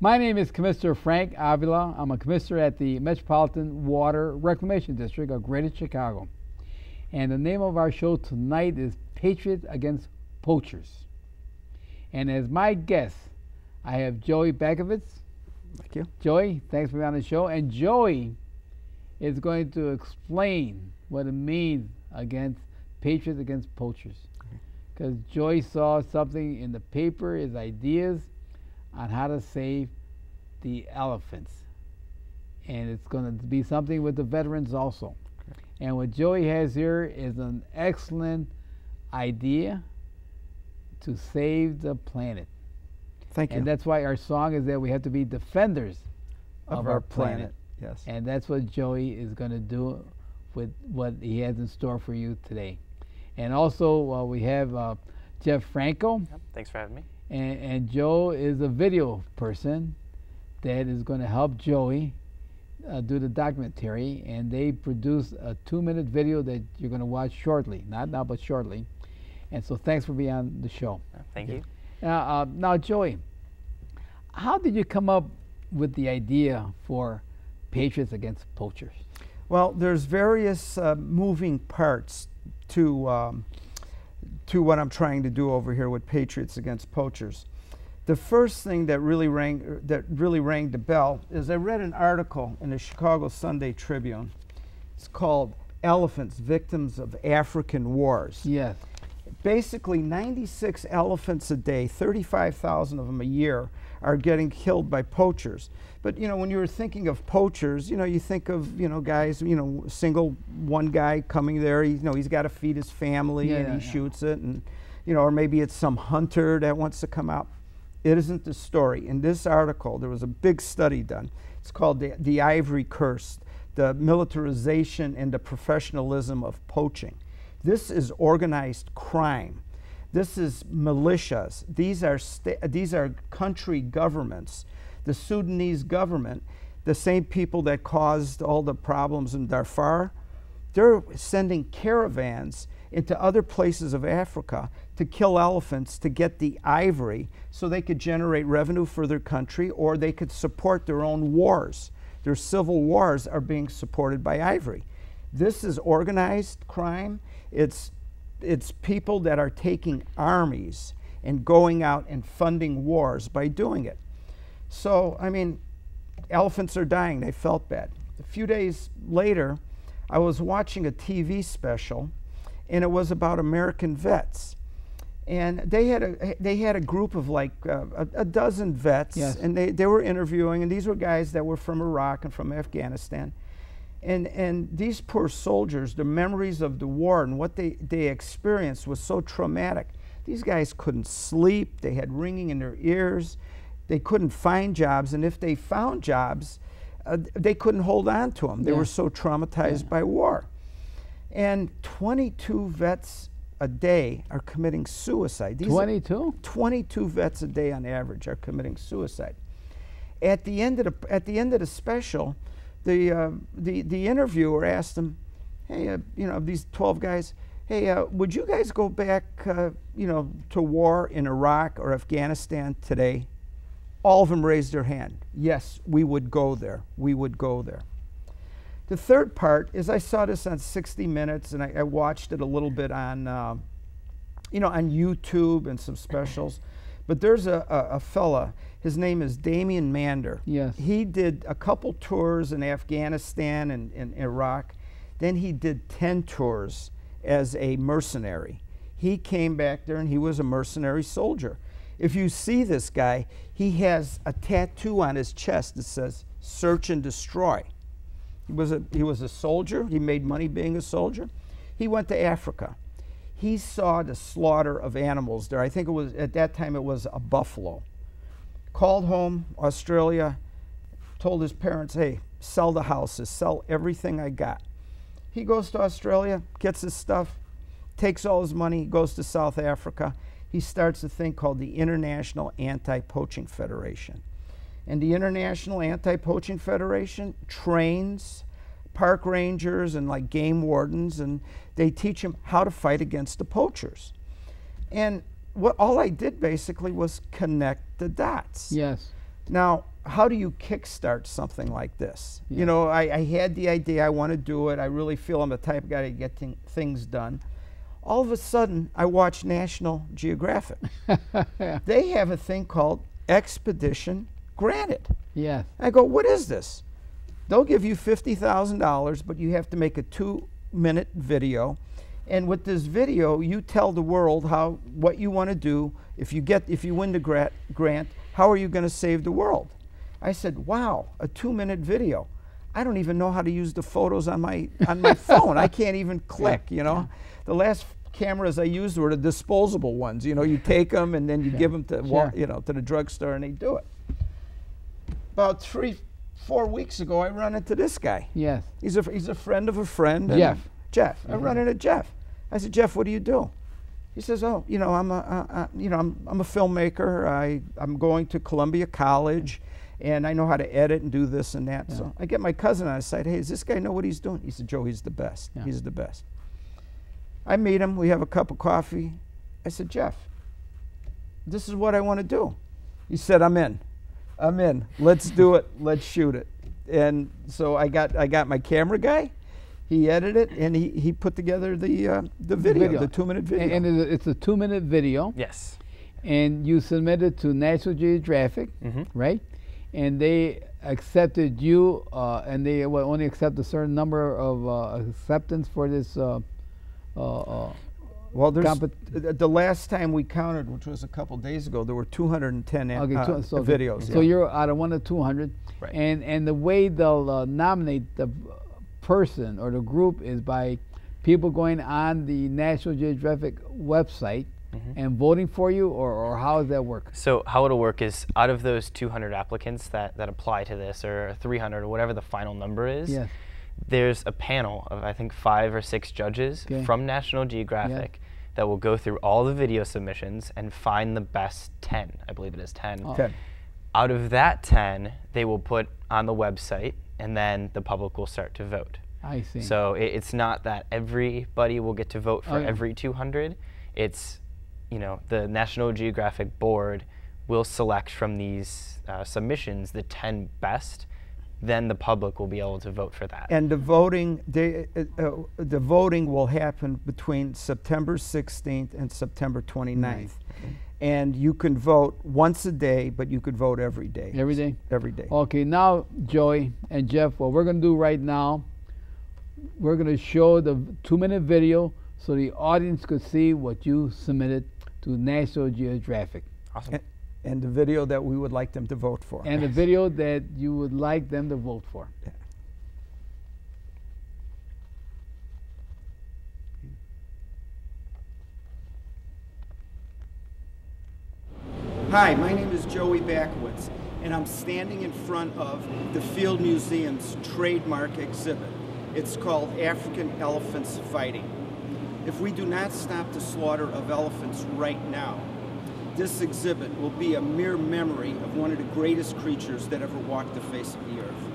My name is Commissioner Frank Avila. I'm a commissioner at the Metropolitan Water Reclamation District of Greater Chicago. And the name of our show tonight is Patriots against Poachers. And as my guest, I have Joey Bachewicz. Thank you. Joey, thanks for being on the show. And Joey is going to explain what it means against Patriots against Poachers. Because Joey saw something in the paper, his ideas on how to save the elephants. And it's going to be something with the veterans also. Okay. And what Joey has here is an excellent idea to save the planet. Thank you. And that's why our song is that we have to be defenders of our planet. Yes. And that's what Joey is going to do with what he has in store for you today. And also we have Jeff Franco. Yep, thanks for having me. And Joe is a video person that is going to help Joey do the documentary. And they produce a 2-minute video that you're going to watch shortly. Not now, but shortly. And so thanks for being on the show. Thank you. Now, Joey, how did you come up with the idea for Patriots against Poachers? Well, there's various moving parts to what I'm trying to do over here with Patriots against Poachers. The first thing that really rang the bell is I read an article in the Chicago Sunday Tribune. It's called "Elephants: Victims of African Wars." Yes. Basically, 96 elephants a day, 35,000 of them a year, are getting killed by poachers. But you know, when you're thinking of poachers, you know, you think of, you know, guys, you know, one guy coming there, he's got to feed his family, and he shoots it, and you know, or maybe it's some hunter that wants to come out. It isn't the story. In this article, there was a big study done. It's called the Ivory Curse: The Militarization and the Professionalism of Poaching. This is organized crime. This is militias. These are country governments. The Sudanese government, the same people that caused all the problems in Darfur, they're sending caravans into other places of Africa to kill elephants to get the ivory so they could generate revenue for their country, or they could support their own wars. Their civil wars are being supported by ivory. This is organized crime. It's people that are taking armies and going out and funding wars by doing it. So, I mean, elephants are dying. They felt bad. A few days later, I was watching a TV special, and it was about American vets. And they had a group of like a dozen vets, yes. And they were interviewing, and these were guys that were from Iraq and from Afghanistan. And these poor soldiers, the memories of the war and what they experienced was so traumatic. These guys couldn't sleep. They had ringing in their ears. They couldn't find jobs. And if they found jobs, they couldn't hold on to them. They were so traumatized by war. And 22 vets a day are committing suicide. 22? 22 vets a day on average are committing suicide. At the end of the special, the interviewer asked them, "Hey, you know, these 12 guys, hey, would you guys go back, you know, to war in Iraq or Afghanistan today?" All of them raised their hand. Yes, we would go there. We would go there. The third part is I saw this on 60 Minutes, and I watched it a little bit on, you know, on YouTube and some specials. But there's a fella, his name is Damian Mander. Yes. He did a couple tours in Afghanistan and Iraq. Then he did 10 tours as a mercenary. He came back there and he was a mercenary soldier. If you see this guy, he has a tattoo on his chest that says, "Search and Destroy." He was a soldier. He made money being a soldier. He went to Africa. He saw the slaughter of animals there. I think it was, at that time, it was a buffalo. Called home, Australia, told his parents, "Hey, sell the houses, sell everything I got." He goes to Australia, gets his stuff, takes all his money, goes to South Africa. He starts a thing called the International Anti-Poaching Federation. And the International Anti-Poaching Federation trains park rangers and like game wardens, and they teach them how to fight against the poachers. And all I did basically was connect the dots. Yes. Now, how do you kickstart something like this? Yeah. You know, I had the idea, I want to do it. I really feel I'm the type of guy to get things done. All of a sudden, I watch National Geographic. Yeah. They have a thing called Expedition Granted. Yes. I go, what is this? They'll give you $50,000, but you have to make a 2-minute video. And with this video, you tell the world what you want to do. If you win the grant, how are you going to save the world? I said, wow, a 2-minute video. I don't even know how to use the photos on my phone. I can't even click, you know. The last cameras I used were the disposable ones. You know, you take them and then you give them to to the drugstore and they do it. About 3-4 weeks ago, I run into this guy. Yes. He's a friend of a friend. Jeff. I run into Jeff. I said, Jeff, what do you do? He says, oh, you know, I'm a filmmaker. I'm going to Columbia College, and I know how to edit and do this and that. Yeah. So I get my cousin on his side. Hey, does this guy know what he's doing? He said, Joe, he's the best. Yeah. He's the best. I meet him. We have a cup of coffee. I said, Jeff, this is what I want to do. He said, I'm in. Let's do it. Let's shoot it. And so I got my camera guy. He edited it, and he put together the video, the 2-minute video. And it's a 2-minute video. Yes. And you submitted to National Geographic, right? And they accepted you, and they will only accept a certain number of acceptance for this. Well, the last time we counted, which was a couple days ago, there were 210 videos. So you're out of 1 to 200, right? And the way they'll nominate the person or the group is by people going on the National Geographic website and voting for you, or how does that work? So how it'll work is, out of those 200 applicants that apply to this, or 300, or whatever the final number is, Yes. there's a panel of, I think, 5 or 6 judges from National Geographic that will go through all the video submissions and find the best 10. I believe it is 10. 10. Out of that 10, they will put on the website, and then the public will start to vote. I see. So it's not that everybody will get to vote for every 200. It's, you know, the National Geographic board will select from these submissions the 10 best. Then the public will be able to vote for that. And the voting will happen between September 16th and September 29th. And you can vote once a day, but you could vote every day. Every day? Every day. Okay, now, Joey and Jeff, what we're going to do right now, we're going to show the 2-minute video so the audience could see what you submitted to National Geographic. Awesome. And the video that we would like them to vote for. And the video that you would like them to vote for. Yeah. Hi, my name is Joey Bachewicz, and I'm standing in front of the Field Museum's trademark exhibit. It's called African Elephants Fighting. If we do not stop the slaughter of elephants right now, this exhibit will be a mere memory of one of the greatest creatures that ever walked the face of the earth.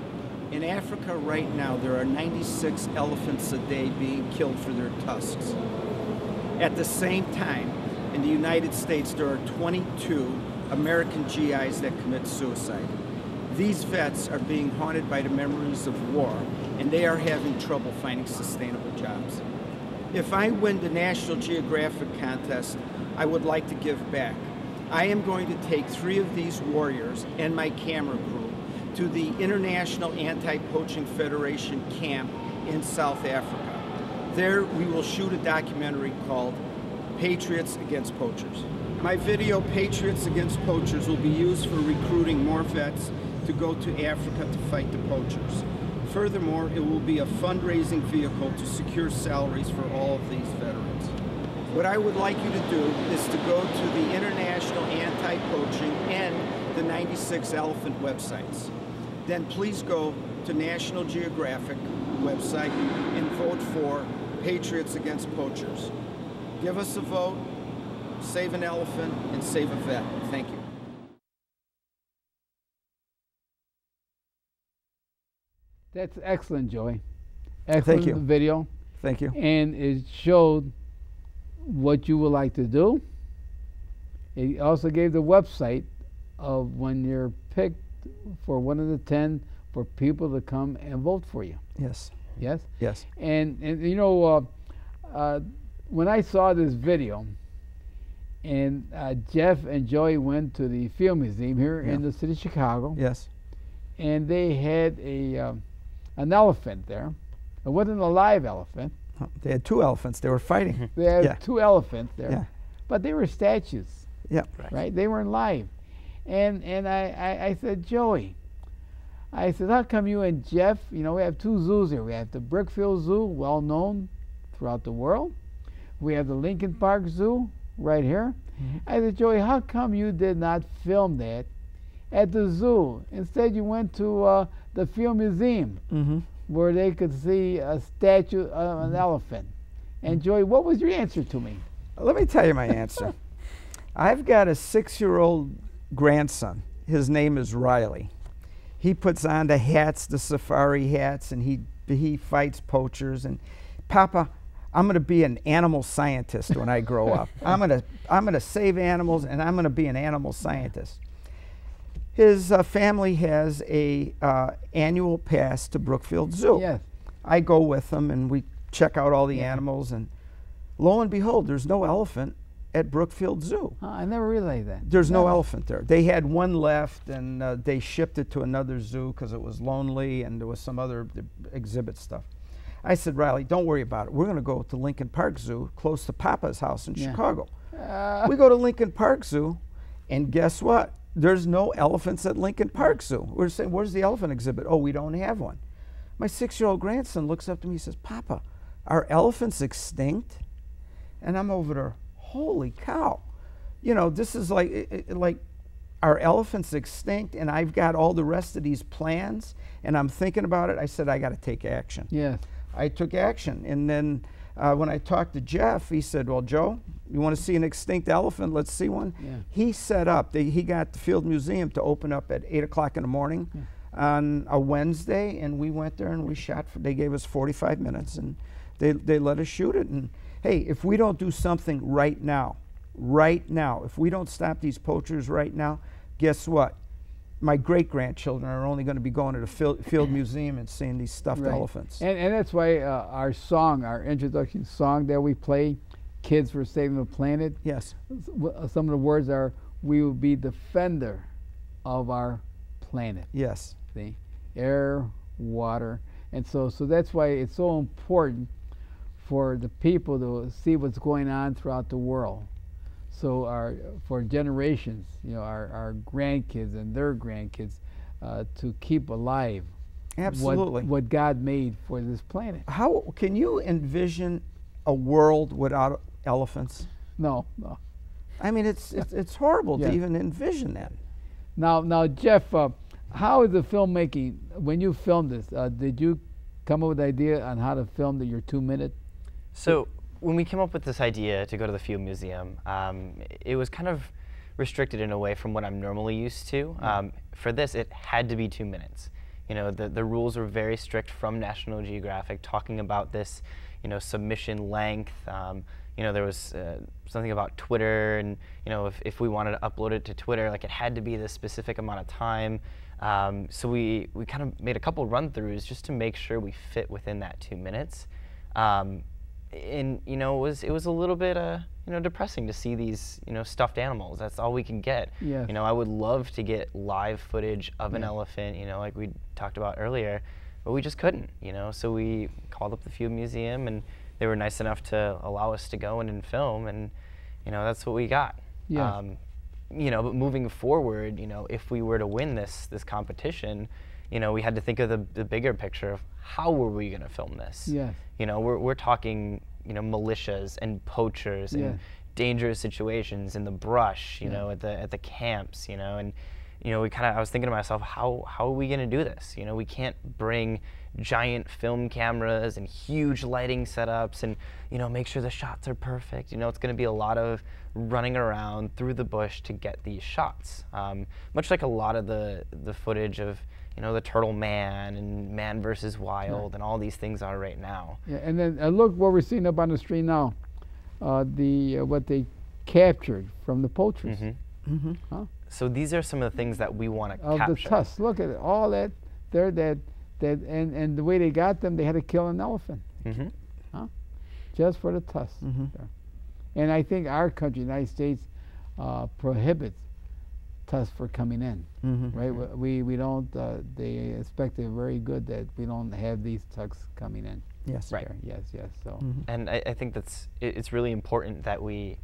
In Africa right now, there are 96 elephants a day being killed for their tusks. At the same time, in the United States, there are 22 American GIs that commit suicide. These vets are being haunted by the memories of war, and they are having trouble finding sustainable jobs. If I win the National Geographic contest, I would like to give back. I am going to take 3 of these warriors and my camera crew to the International Anti-Poaching Federation camp in South Africa. There we will shoot a documentary called Patriots Against Poachers. My video, Patriots Against Poachers, will be used for recruiting more vets to go to Africa to fight the poachers. Furthermore, it will be a fundraising vehicle to secure salaries for all of these veterans. What I would like you to do is to go to the International Anti-Poaching and the 96 Elephant websites. Then please go to National Geographic website and vote for Patriots Against Poachers. Give us a vote, save an elephant, and save a vet. Thank you. That's excellent, Joey. Excellent Thank you. video. Thank you. And it showed what you would like to do. It also gave the website of when you're picked for one of the 10 for people to come and vote for you. Yes. Yes? Yes. And you know, when I saw this video, and Jeff and Joey went to the Field Museum here in the city of Chicago. Yes. And they had an elephant there. It wasn't a live elephant. They had 2 elephants. They were fighting. They had 2 elephants there. Yeah. But they were statues. Yeah. Right? They weren't live. And I said, Joey, I said, how come you and Jeff, you know, we have 2 zoos here. We have the Brookfield Zoo, well known throughout the world. We have the Lincoln Park Zoo right here. I said, Joey, how come you did not film that at the zoo? Instead, you went to the Field Museum where they could see a statue of an elephant. And Joey, what was your answer to me? Let me tell you my answer. I've got a 6-year-old grandson. His name is Riley. He puts on the hats, the safari hats, and he fights poachers. And Papa, I'm going to be an animal scientist when I grow up. I'm going to save animals, and I'm going to be an animal scientist. His family has a annual pass to Brookfield Zoo. Yes. I go with them, and we check out all the animals, and lo and behold, there's no elephant at Brookfield Zoo. I never realized that. There's no elephant there. They had one left, and they shipped it to another zoo because it was lonely, and there was some other exhibit stuff. I said, Riley, don't worry about it. We're going to go to Lincoln Park Zoo, close to Papa's house in Chicago. We go to Lincoln Park Zoo, and guess what? There's no elephants at Lincoln Park Zoo. We're saying, where's the elephant exhibit? Oh, we don't have one. My 6-year-old grandson looks up to me and says, Papa, are elephants extinct? And I'm over there, holy cow. You know, this is like, are elephants extinct? And I've got all the rest of these plans, and I'm thinking about it. I said, I got to take action. Yes. I took action. And then when I talked to Jeff, he said, well, Joe, you want to see an extinct elephant? Let's see one. Yeah. He set up, he got the Field Museum to open up at 8 o'clock in the morning on a Wednesday, and we went there and we shot, they gave us 45 minutes, and they let us shoot it. And hey, if we don't do something right now, if we don't stop these poachers right now, guess what? My great-grandchildren are only going to be going to the Field Museum and seeing these stuffed elephants. And that's why our song, our introduction song that we play, Kids for Saving the Planet. Yes. Some of the words are, we will be defender of our planet. Yes. See? Air, water. And so that's why it's so important for the people to see what's going on throughout the world. So for generations, you know, our grandkids and their grandkids, to keep alive what God made for this planet. How can you envision a world without elephants? No. I mean, it's horrible to even envision that. Now, Jeff, how is the filmmaking? When you filmed this, did you come up with an idea on how to film your 2-minute? So when we came up with this idea to go to the Field Museum, it was kind of restricted in a way from what I'm normally used to. For this, it had to be 2 minutes. You know, the rules were very strict from National Geographic, talking about this, you know, submission length. You know, there was something about Twitter, and you know, if we wanted to upload it to Twitter, like it had to be this specific amount of time. So we kind of made a couple run-throughs just to make sure we fit within that 2 minutes. And you know, it was a little bit you know, depressing to see these, you know, stuffed animals. That's all we can get. Yes. You know, I would love to get live footage of an elephant, you know, like we talked about earlier, but we just couldn't, you know. So we called up the Field Museum, and they were nice enough to allow us to go in and film, and you know, that's what we got. Yeah. You know, but moving forward, you know, if we were to win this competition, you know, we had to think of the bigger picture of how were we going to film this. Yes. You know, we're talking, you know, militias and poachers and dangerous situations in the brush, you know, at the camps, you know, and you know, I was thinking to myself, how are we going to do this? You know, we can't bring giant film cameras and huge lighting setups and, you know, make sure the shots are perfect. You know, it's going to be a lot of running around through the bush to get these shots. Much like a lot of the footage of, you know, the Turtle Man and Man vs. Wild and all these things are right now. Yeah, and then look what we're seeing up on the screen now, what they captured from the Poachers. Mm-hmm. Huh? So these are some of the things that we want to of capture. the tusks. Look at it, all that there, and the way they got them, they had to kill an elephant, Mm-hmm. huh? Just for the tusks. Mhm. There. And I think our country, United States, prohibits tusks for coming in. Mhm. Right? We don't. They expect it very good that we don't have these tusks coming in. Yes. Right. There. Yes. So. Mhm. And I think it's really important that we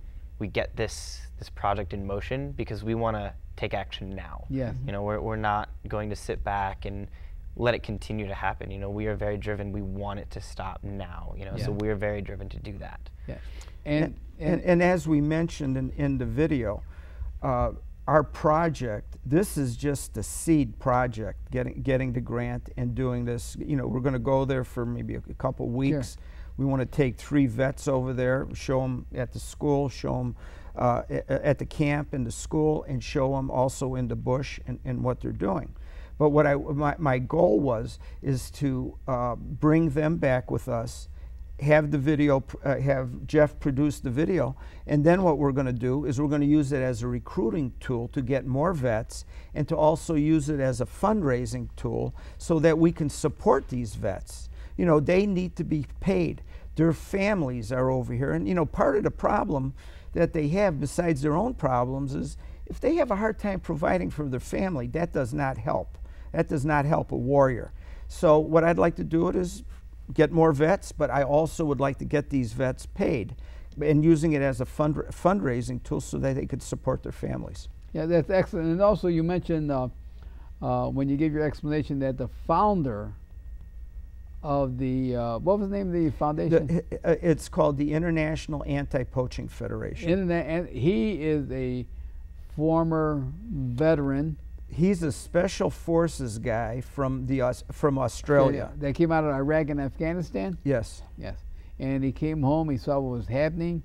get this project in motion, because we want to take action now. Yes. You know, we're not going to sit back and let it continue to happen. You know, we are very driven. We want it to stop now. You know, so Yeah. we are very driven to do that. Yeah. And as we mentioned in the video, our project, this is just a seed project, getting the grant and doing this. You know, we're going to go there for maybe a couple weeks. Sure. We want to take 3 vets over there, show them at the school, show them at the camp in the school, and show them also in the bush and what they're doing. But what my goal is to bring them back with us, have the video, have Jeff produce the video, and then what we're going to do is we're going to use it as a recruiting tool to get more vets, and to also use it as a fundraising tool so that we can support these vets. You know, they need to be paid. Their families are over here, and you know, part of the problem that they have, besides their own problems, is if they have a hard time providing for their family, that does not help. That does not help a warrior. So what I'd like to do is get more vets, but I also would like to get these vets paid, and using it as a fundraising tool so that they could support their families. Yeah, that's excellent. And also, you mentioned when you gave your explanation that the founder of the what was the name of the foundation? It's called the International Anti-Poaching Federation. And he is a former veteran. He's a special forces guy from Australia. That came out of Iraq and Afghanistan. Yes. Yes. And he came home. He saw what was happening,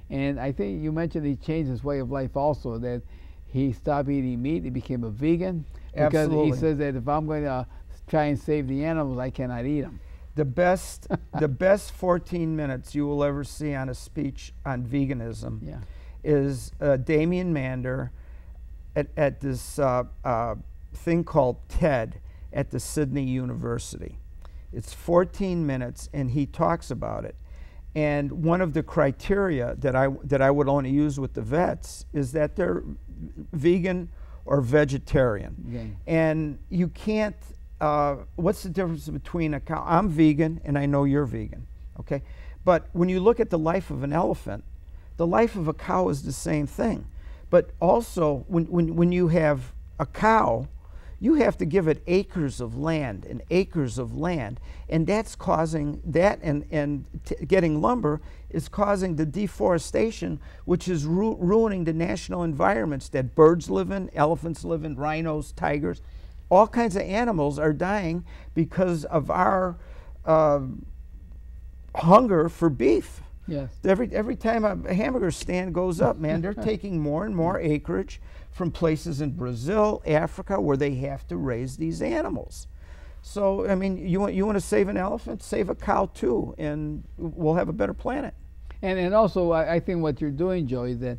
and I think you mentioned he changed his way of life also. That he stopped eating meat. He became a vegan. Because Absolutely. he says that if I'm going to try and save the animals, I cannot eat them. The best 14 minutes you will ever see on a speech on veganism is Damien Mander at this thing called TED at the Sydney University. It's 14 minutes, and he talks about it. And one of the criteria that I would only use with the vets is that they're vegan or vegetarian. Okay. And you can't, what's the difference between a cow? I'm vegan, and I know you're vegan, okay? But when you look at the life of an elephant, the life of a cow is the same thing. But also, when you have a cow, you have to give it acres of land and acres of land, and that's causing that, and getting lumber is causing the deforestation, which is ruining the national environments that birds live in, elephants live in, rhinos, tigers. All kinds of animals are dying because of our hunger for beef. Yes. Every time a hamburger stand goes up, man, they're taking more and more acreage from places in Brazil, Africa, where they have to raise these animals. So, I mean, you want to save an elephant, save a cow too, and we'll have a better planet. And also, I think what you're doing, Joey, is that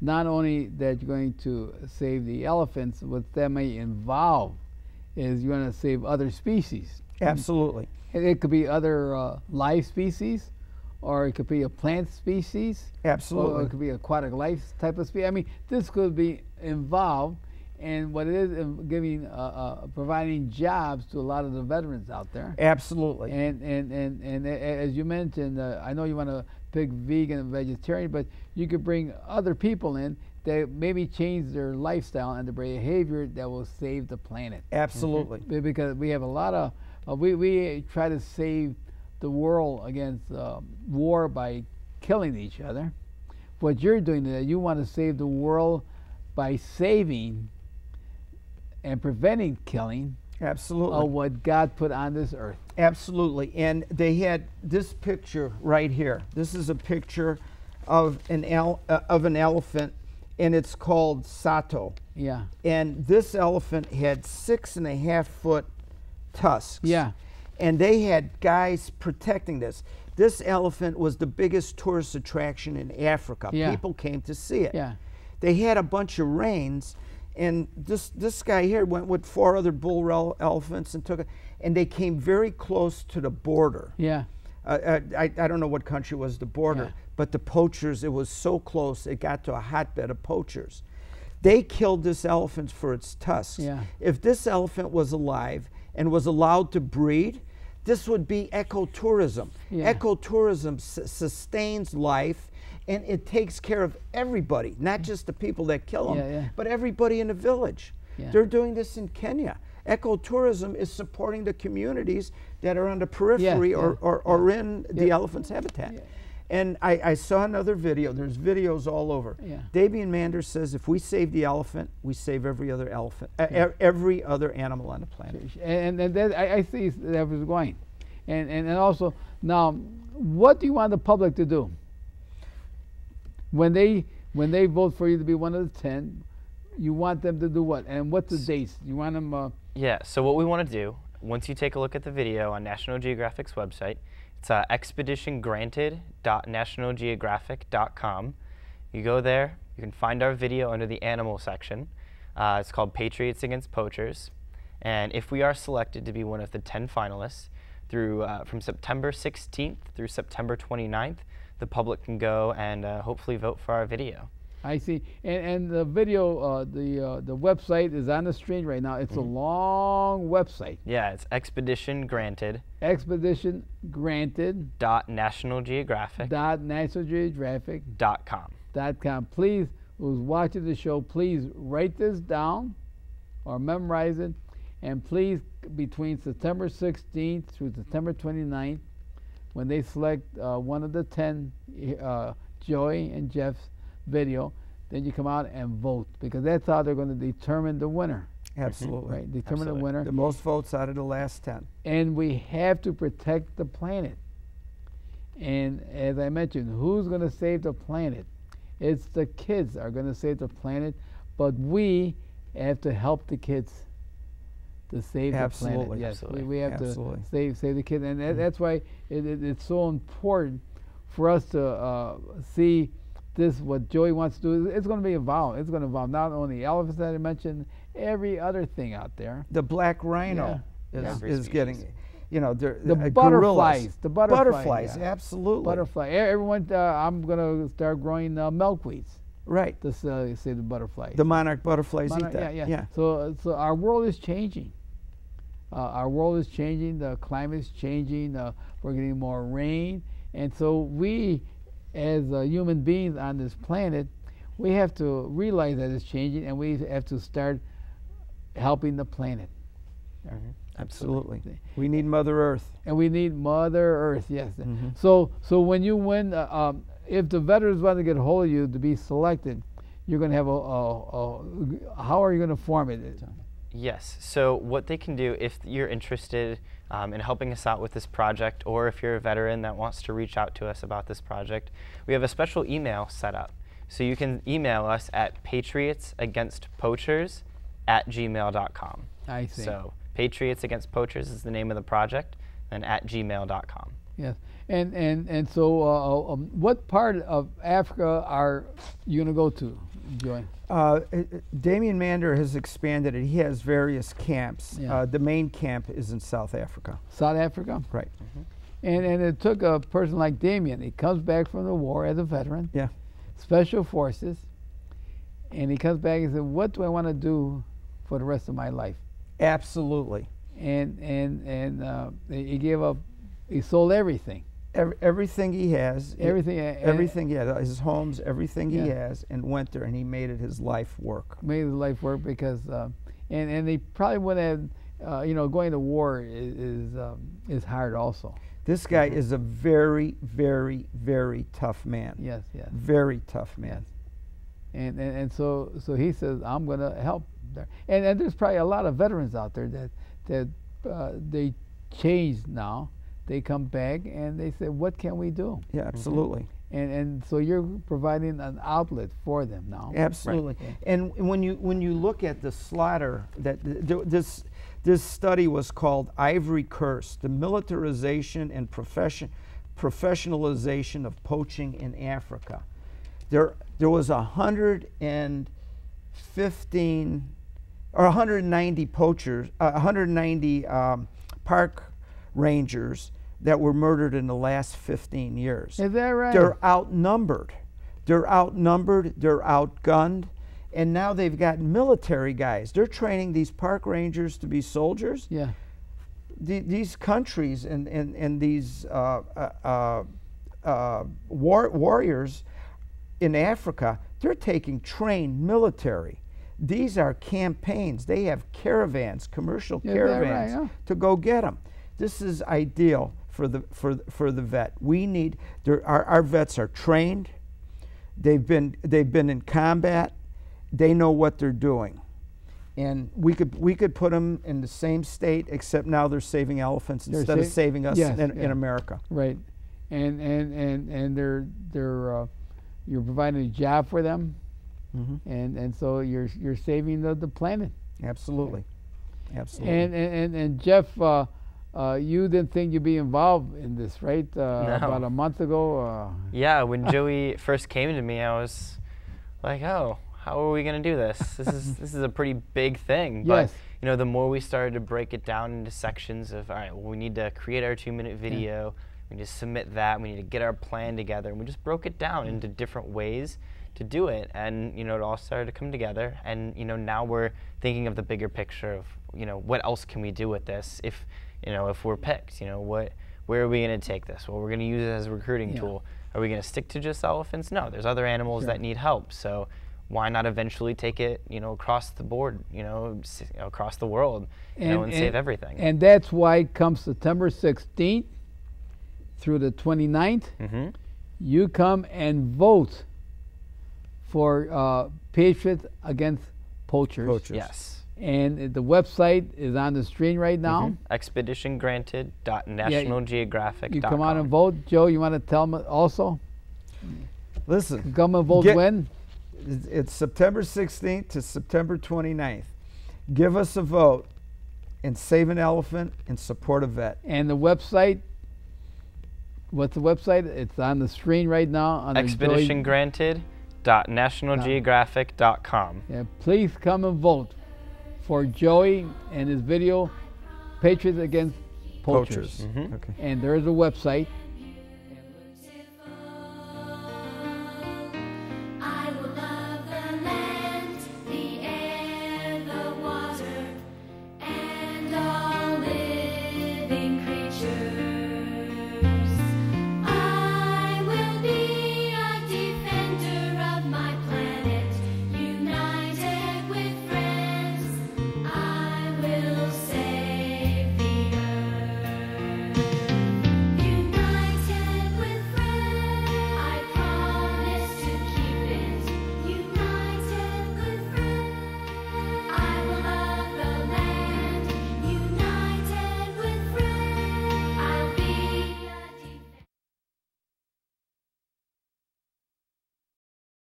not only that you're going to save the elephants, what that may involve is you're going to save other species. Absolutely. It could be other live species, or it could be a plant species. Absolutely. Or it could be aquatic life type of species. I mean, this could be involved in what it is giving, providing jobs to a lot of the veterans out there. Absolutely. And as you mentioned, I know you want to pick vegan and vegetarian, but you could bring other people in that maybe change their lifestyle and their behavior that will save the planet. Absolutely. Because we have a lot of, we try to save the world against war by killing each other. What you're doing is you want to save the world by saving and preventing killing. Absolutely. Of what God put on this earth. Absolutely. And they had this picture right here. This is a picture of an elephant, and it's called Sato. Yeah. And this elephant had 6.5 foot tusks. Yeah. And they had guys protecting this. This elephant was the biggest tourist attraction in Africa. Yeah. People came to see it. Yeah. They had a bunch of reins, And this guy here went with 4 other bull elephants and took it, and they came very close to the border. Yeah. I don't know what country was the border, Yeah. but the poachers, it was so close, it got to a hotbed of poachers. They killed this elephant for its tusks. Yeah. If this elephant was alive and was allowed to breed, this would be ecotourism. Yeah. Ecotourism sustains life, and it takes care of everybody, not just the people that kill them, Yeah, yeah. but everybody in the village. Yeah. They're doing this in Kenya. Ecotourism is supporting the communities that are on the periphery yeah. or in the elephant's habitat. Yeah. And I saw another video. There's videos all over. Yeah. Damian Mander says if we save the elephant, we save every other elephant, every other animal on the planet. And that, I see that was going. And also, now, what do you want the public to do? When they vote for you to be one of the 10, you want them to do what? And what's the dates? You want them... Yeah, so what we want to do, once you take a look at the video on National Geographic's website, it's expeditiongranted.nationalgeographic.com. You go there, you can find our video under the animal section. It's called Patriots Against Poachers. And if we are selected to be one of the 10 finalists, from September 16th through September 29th, the public can go and hopefully vote for our video. I see. And the video, the website is on the screen right now. It's a long website. Yeah, it's Expedition Granted. Expedition Granted. .nationalgeographic.com. Please, who's watching the show, please write this down or memorize it. And please, between September 16th through September 29th, when they select one of the 10, Joy and Jeff's video, then you come out and vote, because that's how they're going to determine the winner. Absolutely. Right, determine the winner. The most votes out of the last 10. And we have to protect the planet. And as I mentioned, who's going to save the planet? It's the kids are going to save the planet, but we have to help the kids to save the planet. Yes, we have to save the kids, and that's why it's so important for us to see this. What Joey wants to do, it's going to be involved. It's going to involve not only elephants that I mentioned, every other thing out there. The black rhino is getting, you know, the butterflies. The butterflies, absolutely. Butterfly. Everyone, I'm going to start growing milkweeds. Right. To say the butterflies. The monarch butterflies eat that. Yeah. So our world is changing. Our world is changing. The climate is changing. We're getting more rain, and so we, as human beings on this planet, we have to realize that it's changing, and we have to start helping the planet. Absolutely. We need Mother Earth. And we need Mother Earth. Yes. So when you win, if the veterans want to get a hold of you to be selected, you're going to have how are you going to form it? Yes, so what they can do if you're interested in helping us out with this project, or if you're a veteran that wants to reach out to us about this project, we have a special email set up. So you can email us at patriotsagainstpoachers@gmail.com. I see. So Patriots Against Poachers is the name of the project, and @gmail.com. Yes, and so what part of Africa are you going to go to, Joy? Damian Mander has expanded it. He has various camps. Yeah. The main camp is in South Africa. South Africa? Right. And it took a person like Damian. He comes back from the war as a veteran. Yeah. Special Forces. And he comes back and said, what do I want to do for the rest of my life? Absolutely. And he gave up. He sold everything. Everything he has. Everything he has. His homes, everything he has, and went there, and he made it his life work. Made his life work because, and he probably wouldn't have, going to war is hard also. This guy is a very, very, very tough man. Yes. Very tough man. Yes. And so he says, I'm going to help there. And there's probably a lot of veterans out there that they changed now. They come back and they say, what can we do? Yeah, absolutely. And so you're providing an outlet for them now. Absolutely. Right. And when you look at the slaughter, this study was called Ivory Curse, the militarization and professionalization of poaching in Africa. There was 100 and 15 or 190 poachers, 190 park rangers that were murdered in the last 15 years. Is that right? They're outnumbered. They're outnumbered. They're outgunned. And now they've got military guys. They're training these park rangers to be soldiers. Yeah. These countries and these warriors in Africa, they're taking trained military. These are campaigns. They have caravans, commercial caravans, right, to go get them. This is ideal for the vet. We need our vets are trained. They've been in combat. They know what they're doing, and we could put them in the same state, except now they're saving elephants instead of saving us in America. Right, and they're you're providing a job for them, and so you're saving the planet. Absolutely, absolutely. And Jeff, you didn't think you'd be involved in this, right? No. About a month ago. Yeah, when Joey first came to me, I was like, oh, how are we going to do this? This is a pretty big thing. But Yes. you know, the more we started to break it down into sections of, all right, well, we need to create our 2-minute video. We need to submit that. We need to get our plan together. And we just broke it down into different ways to do it. And, you know, it all started to come together. And, you know, now we're thinking of the bigger picture of, you know, what else can we do with this if, you know, if we're picked, you know, where are we going to take this? Well, we're going to use it as a recruiting tool. Are we going to stick to just elephants? No, there's other animals that need help. So why not eventually take it, you know, across the board, you know, across the world, and save everything? And that's why come September 16th through the 29th, you come and vote for Patriots against Poachers. Yes. And the website is on the screen right now. expeditiongranted.nationalgeographic.com. You come out and vote. Joe, you want to tell them also? Listen. Come and vote when? It's September 16th to September 29th. Give us a vote and save an elephant and support a vet. And the website, what's the website? It's on the screen right now. expeditiongranted.nationalgeographic.com. Yeah, please come and vote for Joey and his video, Patriots against Poachers. Okay. And there's a website.